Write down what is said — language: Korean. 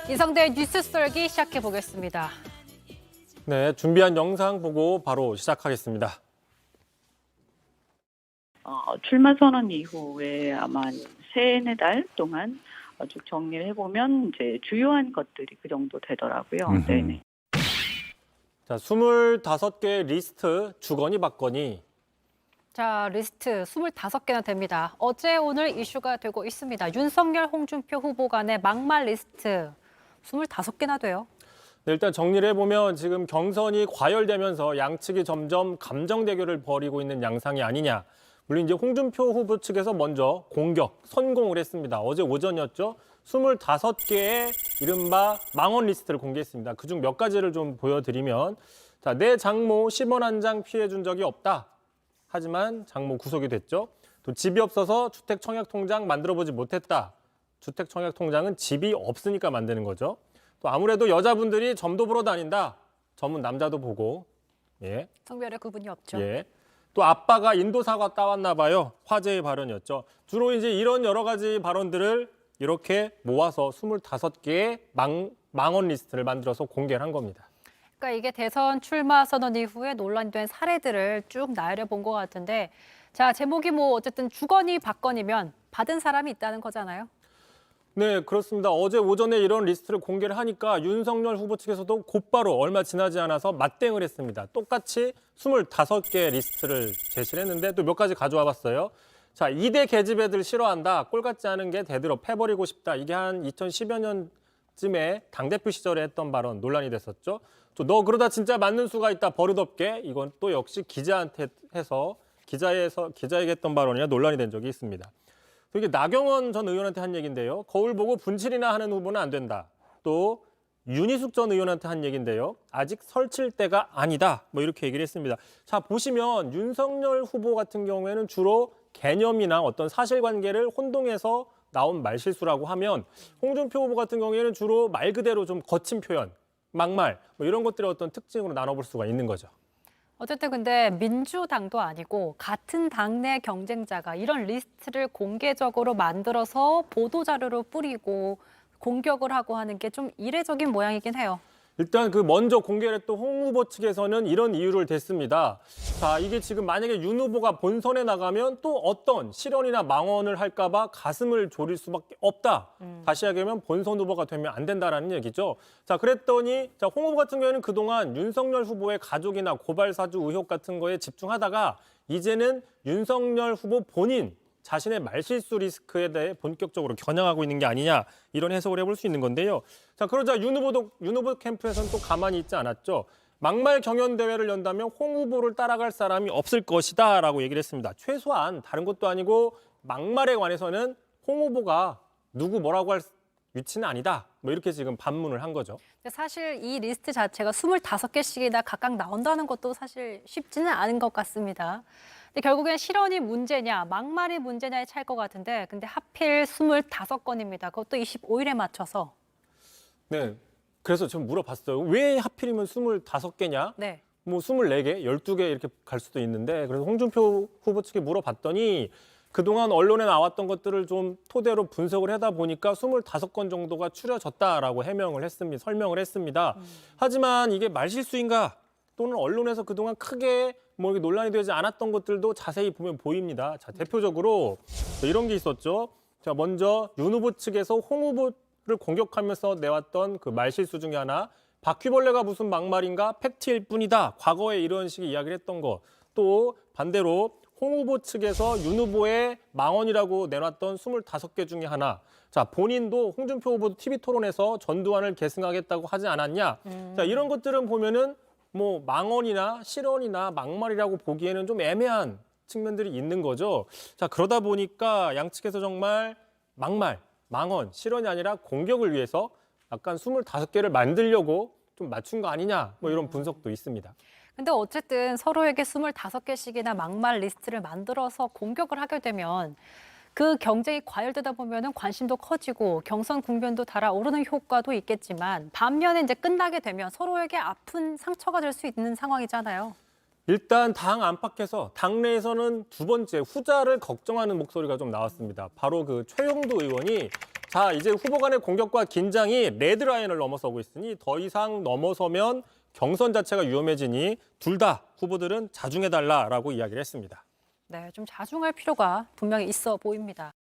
이성대의 뉴스 썰기 시작해 보겠습니다. 네, 준비한 영상 보고 바로 시작하겠습니다. 출마 선언 이후에 아마 세네 달 동안 쭉 정리를 해보면 이제 주요한 것들이 그 정도 되더라고요. 네네. 자, 25개의 리스트 주거니 받거니. 자, 리스트 25개나 됩니다. 어제 오늘 이슈가 되고 있습니다. 윤석열, 홍준표 후보 간의 막말 리스트 25개나 돼요. 네, 일단 정리를 해보면 지금 경선이 과열되면서 양측이 점점 감정 대결을 벌이고 있는 양상이 아니냐. 물론 이제 홍준표 후보 측에서 먼저 공격, 선공을 했습니다. 어제 오전이었죠. 25개의 이른바 망원 리스트를 공개했습니다. 그중 몇 가지를 좀 보여드리면, 자, 내 장모 10원 한 장 피해준 적이 없다. 하지만 장모 구속이 됐죠. 또 집이 없어서 주택청약통장 만들어보지 못했다. 주택청약통장은 집이 없으니까 만드는 거죠. 또 아무래도 여자분들이 점도 보러 다닌다. 점은 남자도 보고. 예. 성별의 구분이 없죠. 예. 또 아빠가 인도사과 따왔나 봐요. 화제의 발언이었죠. 주로 이제 이런 여러 가지 발언들을 이렇게 모아서 25개의 망언 리스트를 만들어서 공개를 한 겁니다. 그러니까 이게 대선 출마 선언 이후에 논란이 된 사례들을 쭉 나열해 본 것 같은데, 자, 제목이 뭐 어쨌든 주거니 받거니면 받은 사람이 있다는 거잖아요. 네, 그렇습니다. 어제 오전에 이런 리스트를 공개를 하니까 윤석열 후보 측에서도 곧바로 얼마 지나지 않아서 맞대응을 했습니다. 똑같이 25개 리스트를 제시를 했는데 또 몇 가지 가져와 봤어요. 자, 2대 계집애들 싫어한다. 꼴 같지 않은 게 대들어 패버리고 싶다. 이게 한 2010여 년쯤에 당대표 시절에 했던 발언 논란이 됐었죠. 또 너 그러다 진짜 맞는 수가 있다. 버릇없게. 이건 또 역시 기자한테 해서 기자에게 했던 발언이라 논란이 된 적이 있습니다. 이게 나경원 전 의원한테 한 얘기인데요. 거울 보고 분칠이나 하는 후보는 안 된다. 또 윤희숙 전 의원한테 한 얘기인데요. 아직 설칠 때가 아니다. 뭐 이렇게 얘기를 했습니다. 자, 보시면 윤석열 후보 같은 경우에는 주로 개념이나 어떤 사실관계를 혼동해서 나온 말실수라고 하면 홍준표 후보 같은 경우에는 주로 말 그대로 좀 거친 표현, 막말 뭐 이런 것들의 어떤 특징으로 나눠볼 수가 있는 거죠. 어쨌든 근데 민주당도 아니고 같은 당내 경쟁자가 이런 리스트를 공개적으로 만들어서 보도자료로 뿌리고 공격을 하고 하는 게 좀 이례적인 모양이긴 해요. 일단 그 먼저 공개를 했던 홍 후보 측에서는 이런 이유를 댔습니다. 자, 이게 지금 만약에 윤 후보가 본선에 나가면 또 어떤 실언이나 망언을 할까 봐 가슴을 졸일 수밖에 없다. 다시 얘기하면 본선 후보가 되면 안 된다라는 얘기죠. 자, 그랬더니 자, 홍 후보 같은 경우에는 그동안 윤석열 후보의 가족이나 고발 사주 의혹 같은 거에 집중하다가 이제는 윤석열 후보 본인 자신의 말실수 리스크에 대해 본격적으로 겨냥하고 있는 게 아니냐 이런 해석을 해볼 수 있는 건데요. 자, 그러자 윤 후보 캠프에서는 또 가만히 있지 않았죠. 막말 경연 대회를 연다면 홍 후보를 따라갈 사람이 없을 것이다라고 얘기를 했습니다. 최소한 다른 것도 아니고 막말에 관해서는 홍 후보가 누구 뭐라고 할 위치는 아니다. 뭐 이렇게 지금 반문을 한 거죠. 사실 이 리스트 자체가 25개씩이나 각각 나온다는 것도 사실 쉽지는 않은 것 같습니다. 근데 결국엔 실언이 문제냐, 막말이 문제냐에 찰 것 같은데, 근데 하필 25건입니다. 그것도 25일에 맞춰서. 네. 그래서 좀 물어봤어요. 왜 하필이면 25개냐? 네. 뭐 24개, 12개 이렇게 갈 수도 있는데 그래서 홍준표 후보 측에 물어봤더니 그동안 언론에 나왔던 것들을 좀 토대로 분석을 하다 보니까 25건 정도가 추려졌다라고 설명을 했습니다. 하지만 이게 말실수인가 또는 언론에서 그동안 크게 뭐 이게 논란이 되지 않았던 것들도 자세히 보면 보입니다. 자, 대표적으로 이런 게 있었죠. 자, 먼저 윤 후보 측에서 홍 후보를 공격하면서 내왔던 그 말실수 중에 하나, 바퀴벌레가 무슨 막말인가 팩트일 뿐이다. 과거에 이런 식의 이야기를 했던 거. 또 반대로 홍 후보 측에서 윤 후보의 망언이라고 내놨던 25개 중에 하나. 자, 본인도 홍준표 후보도 TV토론에서 전두환을 계승하겠다고 하지 않았냐. 자, 이런 것들은 보면은 뭐 망언이나 실언이나 막말이라고 보기에는 좀 애매한 측면들이 있는 거죠. 자, 그러다 보니까 양측에서 정말 막말, 망언, 실언이 아니라 공격을 위해서 약간 25개를 만들려고 좀 맞춘 거 아니냐, 뭐 이런 분석도 있습니다. 근데 어쨌든 서로에게 25개씩이나 막말 리스트를 만들어서 공격을 하게 되면 그 경쟁이 과열되다 보면은 관심도 커지고 경선 국면도 달아오르는 효과도 있겠지만 반면에 이제 끝나게 되면 서로에게 아픈 상처가 될 수 있는 상황이잖아요. 일단 당 안팎에서 당내에서는 두 번째 후자를 걱정하는 목소리가 좀 나왔습니다. 바로 그 최영도 의원이 자, 이제 후보 간의 공격과 긴장이 레드라인을 넘어서고 있으니 더 이상 넘어서면 경선 자체가 위험해지니 둘 다 후보들은 자중해달라라고 이야기를 했습니다. 네, 좀 자중할 필요가 분명히 있어 보입니다.